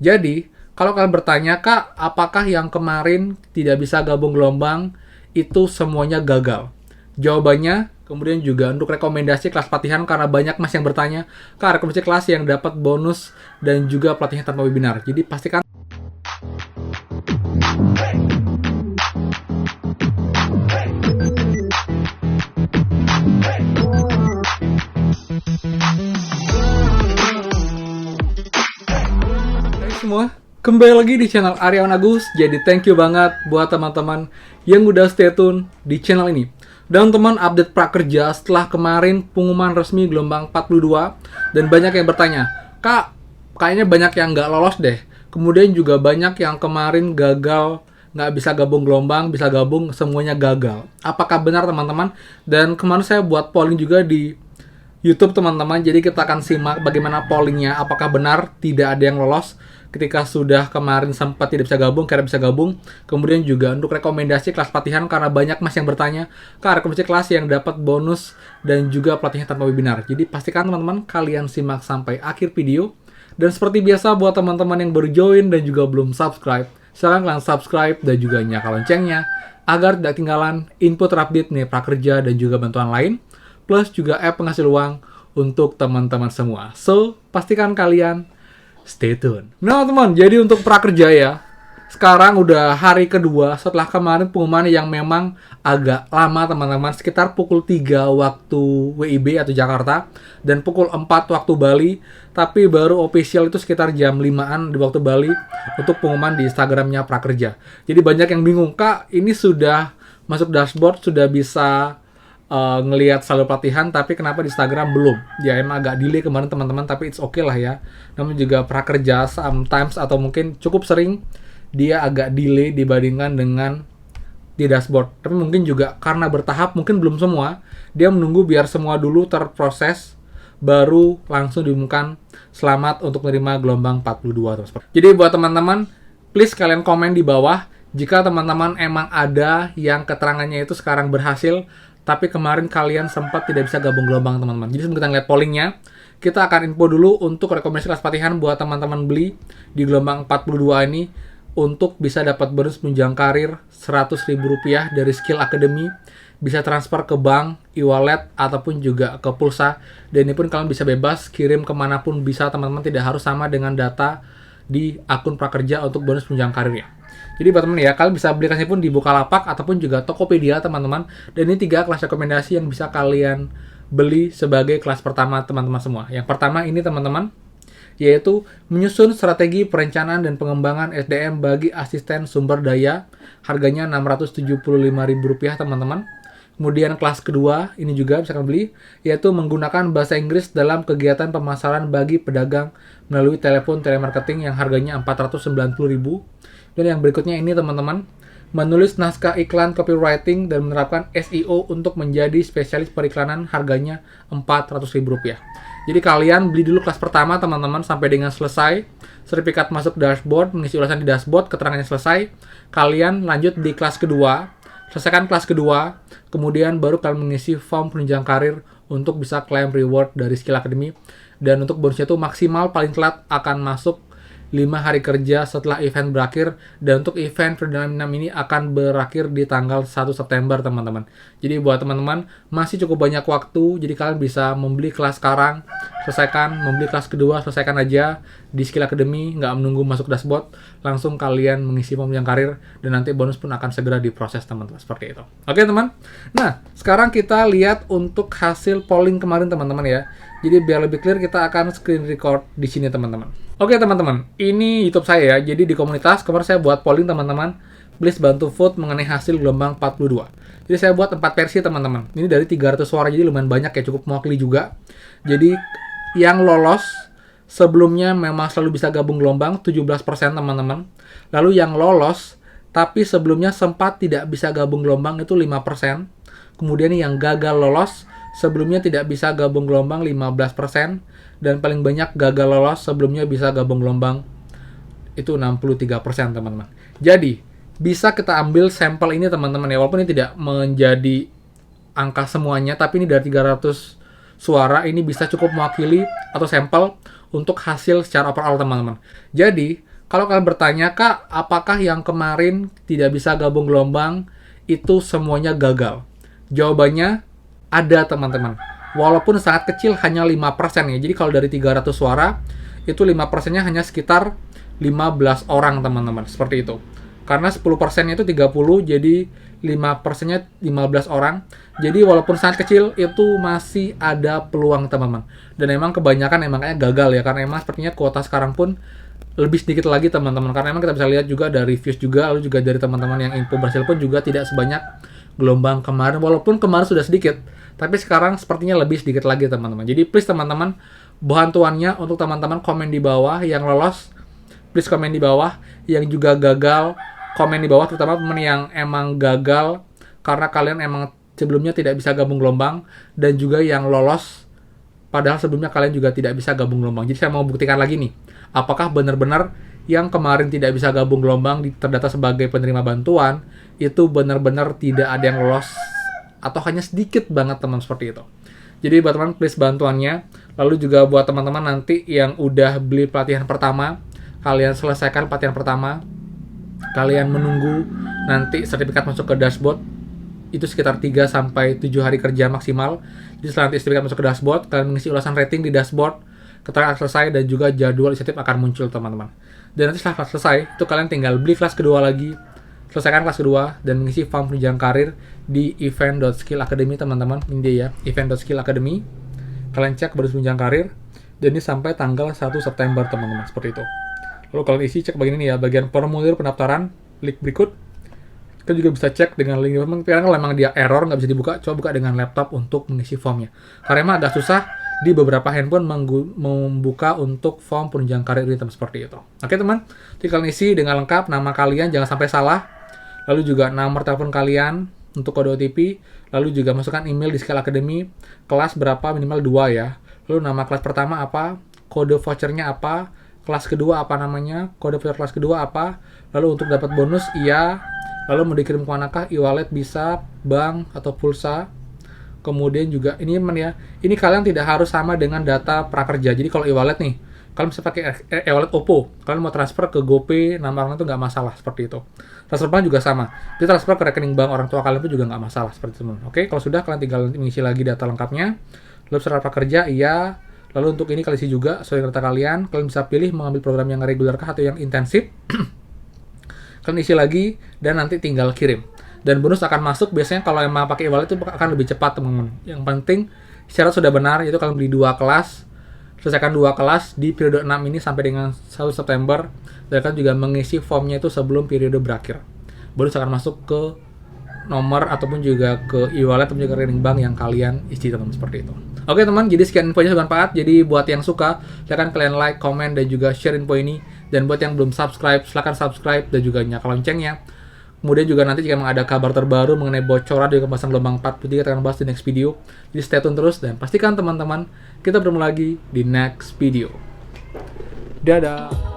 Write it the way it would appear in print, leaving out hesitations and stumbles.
Jadi, kalau kalian bertanya, Kak, apakah yang kemarin tidak bisa gabung gelombang itu semuanya gagal? Jawabannya, kemudian juga untuk rekomendasi kelas pelatihan karena banyak mas yang bertanya, Kak, rekomendasi kelas yang dapat bonus dan juga pelatihan tanpa webinar. Jadi pastikan semua, kembali lagi di channel Aryawan Agus. Jadi thank you banget buat teman-teman yang udah stay tune di channel ini. Dan teman update prakerja setelah kemarin pengumuman resmi gelombang 42. Dan banyak yang bertanya, Kak, kayaknya banyak yang nggak lolos deh. Kemudian juga banyak yang kemarin gagal, nggak bisa gabung gelombang, bisa gabung, semuanya gagal. Apakah benar teman-teman? Dan kemarin saya buat polling juga di YouTube teman-teman. Jadi kita akan simak bagaimana pollingnya. Apakah benar tidak ada yang lolos ketika sudah kemarin sempat tidak bisa gabung, kira bisa gabung. Kemudian juga untuk rekomendasi kelas pelatihan karena banyak mas yang bertanya, Kak, rekomendasi kelas yang dapat bonus dan juga pelatihan tanpa webinar. Jadi pastikan teman-teman kalian simak sampai akhir video. Dan seperti biasa buat teman-teman yang baru join dan juga belum subscribe, silahkan kalian subscribe dan juga nyalakan loncengnya agar tidak ketinggalan info terupdate nih prakerja dan juga bantuan lain, plus juga app penghasil uang untuk teman-teman semua. So, pastikan kalian stay tune. Nah teman, jadi untuk prakerja ya, sekarang udah hari kedua setelah kemarin pengumuman yang memang agak lama teman-teman, sekitar pukul 3 waktu WIB atau Jakarta dan pukul 4 waktu Bali, tapi baru official itu sekitar jam 5-an di waktu Bali untuk pengumuman di Instagramnya prakerja. Jadi banyak yang bingung, Kak, ini sudah masuk dashboard, sudah bisa ngelihat saldo pelatihan, tapi kenapa di Instagram belum? Ya emang agak delay kemarin teman-teman, tapi it's okay lah ya. Namun juga prakerja sometimes atau mungkin cukup sering dia agak delay dibandingkan dengan di dashboard. Tapi mungkin juga karena bertahap, mungkin belum semua. Dia menunggu biar semua dulu terproses, baru langsung diumumkan selamat untuk menerima gelombang 42 terus. Jadi buat teman-teman, please kalian komen di bawah jika teman-teman emang ada yang keterangannya itu sekarang berhasil, tapi kemarin kalian sempat tidak bisa gabung gelombang teman-teman. Jadi sebelum kita lihat pollingnya, kita akan info dulu untuk rekomendasi kelas pelatihan buat teman-teman beli di gelombang 42 ini untuk bisa dapat bonus penunjang karir Rp100.000 dari Skill Academy, bisa transfer ke bank, e-wallet, ataupun juga ke pulsa. Dan ini pun kalian bisa bebas kirim kemanapun bisa teman-teman, tidak harus sama dengan data di akun prakerja untuk bonus penunjang karirnya. Jadi buat teman ya, kalian bisa beli kelasnya pun di Bukalapak ataupun juga Tokopedia teman-teman. Dan ini 3 kelas rekomendasi yang bisa kalian beli sebagai kelas pertama teman-teman semua. Yang pertama ini teman-teman, yaitu menyusun strategi perencanaan dan pengembangan SDM bagi asisten sumber daya. Harganya Rp675.000 teman-teman. Kemudian kelas kedua ini juga bisa kalian beli, yaitu menggunakan bahasa Inggris dalam kegiatan pemasaran bagi pedagang melalui telepon telemarketing yang harganya Rp490.000. Dan yang berikutnya ini teman-teman, menulis naskah iklan copywriting dan menerapkan SEO untuk menjadi spesialis periklanan, harganya Rp400.000. Jadi kalian beli dulu kelas pertama teman-teman sampai dengan selesai, sertifikat masuk dashboard, mengisi ulasan di dashboard, keterangannya selesai, kalian lanjut di kelas kedua, selesaikan kelas kedua, kemudian baru kalian mengisi form penunjang karir untuk bisa claim reward dari Skill Academy. Dan untuk bonusnya itu maksimal paling telat akan masuk 5 hari kerja setelah event berakhir, dan untuk event perdana ini akan berakhir di tanggal 1 September teman-teman. Jadi buat teman-teman masih cukup banyak waktu, jadi kalian bisa membeli kelas sekarang, selesaikan, membeli kelas kedua, selesaikan aja di Skill Academy, nggak menunggu masuk dashboard, langsung kalian mengisi penunjang karir, dan nanti bonus pun akan segera diproses teman-teman, seperti itu. Oke teman, nah sekarang kita lihat untuk hasil polling kemarin teman-teman ya. Jadi biar lebih clear kita akan screen record di sini teman-teman. Oke teman-teman, ini YouTube saya ya. Jadi di komunitas kemarin saya buat polling teman-teman. Please bantu vote mengenai hasil gelombang 42. Jadi saya buat 4 versi teman-teman. Ini dari 300 suara, jadi lumayan banyak ya, cukup mewakili juga. Jadi yang lolos sebelumnya memang selalu bisa gabung gelombang 17% teman-teman. Lalu yang lolos tapi sebelumnya sempat tidak bisa gabung gelombang itu 5%. Kemudian yang gagal lolos sebelumnya tidak bisa gabung gelombang 15%, dan paling banyak gagal lolos sebelumnya bisa gabung gelombang itu 63% teman-teman. Jadi bisa kita ambil sampel ini teman-teman ya, walaupun ini tidak menjadi angka semuanya, tapi ini dari 300 suara ini bisa cukup mewakili atau sampel untuk hasil secara overall teman-teman. Jadi kalau kalian bertanya, Kak, apakah yang kemarin tidak bisa gabung gelombang itu semuanya gagal? Jawabannya ada, teman-teman. Walaupun sangat kecil, hanya 5% ya. Jadi kalau dari 300 suara, itu 5%-nya hanya sekitar 15 orang, teman-teman. Seperti itu. Karena 10%-nya itu 30, jadi 5%-nya 15 orang. Jadi walaupun sangat kecil, itu masih ada peluang, teman-teman. Dan emang kebanyakan emangnya gagal ya. Karena emang sepertinya kuota sekarang pun lebih sedikit lagi, teman-teman. Karena emang kita bisa lihat juga dari views juga, lalu juga dari teman-teman yang info berhasil pun juga tidak sebanyak gelombang kemarin. Walaupun kemarin sudah sedikit, tapi sekarang sepertinya lebih sedikit lagi, teman-teman. Jadi please, teman-teman, bantuannya untuk teman-teman komen di bawah yang lolos, please komen di bawah. Yang juga gagal, komen di bawah, terutama teman yang emang gagal karena kalian emang sebelumnya tidak bisa gabung gelombang, dan juga yang lolos padahal sebelumnya kalian juga tidak bisa gabung gelombang. Jadi saya mau buktikan lagi nih, apakah benar-benar yang kemarin tidak bisa gabung gelombang terdata sebagai penerima bantuan itu benar-benar tidak ada yang lolos atau hanya sedikit banget, teman, seperti itu. Jadi buat teman, please bantuannya. Lalu juga buat teman-teman nanti yang udah beli pelatihan pertama, kalian selesaikan pelatihan pertama, kalian menunggu nanti sertifikat masuk ke dashboard, itu sekitar 3-7 hari kerja maksimal. Jadi setelah nanti sertifikat masuk ke dashboard, kalian mengisi ulasan rating di dashboard, keterangan selesai, dan juga jadwal insentif akan muncul, teman-teman. Dan nanti setelah kelas selesai, itu kalian tinggal beli kelas kedua lagi, selesaikan kelas kedua, dan mengisi form penunjang karir di event.skill.academy, teman-teman. Ini dia ya, event.skill.academy. Kalian cek baru penunjang karir, dan ini sampai tanggal 1 September, teman-teman, seperti itu. Lalu kalian isi, cek bagian ini ya, bagian formulir pendaftaran, link berikut. Kalian juga bisa cek dengan link ini. Kalau memang dia error, nggak bisa dibuka, coba buka dengan laptop untuk mengisi formnya. Karena emang agak susah di beberapa handphone membuka untuk form penunjang karir ini, teman, seperti itu. Oke, teman, jadi kalian isi dengan lengkap, nama kalian jangan sampai salah, lalu juga nomor telepon kalian untuk kode OTP, lalu juga masukkan email di Skill Academy, kelas berapa, minimal 2 ya, lalu nama kelas pertama apa, kode vouchernya apa, kelas kedua apa namanya, kode voucher kelas kedua apa, lalu untuk dapat bonus iya, lalu mau dikirim ke manakah, e-wallet bisa, bank atau pulsa. Kemudian juga ini ya, ini kalian tidak harus sama dengan data prakerja. Jadi kalau e-wallet nih, kalian bisa pakai e-wallet Oppo, kalian mau transfer ke GoPay, nama orang itu nggak masalah, seperti itu. Transfer bank juga sama, jadi transfer ke rekening bank orang tua kalian pun juga nggak masalah, seperti itu, teman. Oke, kalau sudah, kalian tinggal mengisi lagi data lengkapnya. Lalu secara prakerja iya, lalu untuk ini kalian isi juga sesuai data kalian bisa pilih mengambil program yang reguler kah atau yang intensif. Kalian isi lagi dan nanti tinggal kirim. Dan bonus akan masuk biasanya kalau emang pakai e-wallet itu akan lebih cepat, teman-teman. Yang penting syarat sudah benar, yaitu kalian beli 2 kelas, selesaikan 2 kelas di periode 6 ini sampai dengan 1 September, dan kalian juga mengisi formnya itu sebelum periode berakhir. Bonus akan masuk ke nomor ataupun juga ke e-wallet ataupun juga rekening bank yang kalian isi, teman-teman, seperti itu. Oke, teman, jadi sekian infonya, bermanfaat. Jadi buat yang suka, silakan kalian like, comment, dan juga share info ini. Dan buat yang belum subscribe, silakan subscribe dan juga nyalakan loncengnya. Kemudian juga nanti jika ada kabar terbaru mengenai bocoran dari pembahasan gelombang 43, kita akan bahas di next video. Jadi stay tune terus dan pastikan, teman-teman, kita bertemu lagi di next video. Dadah!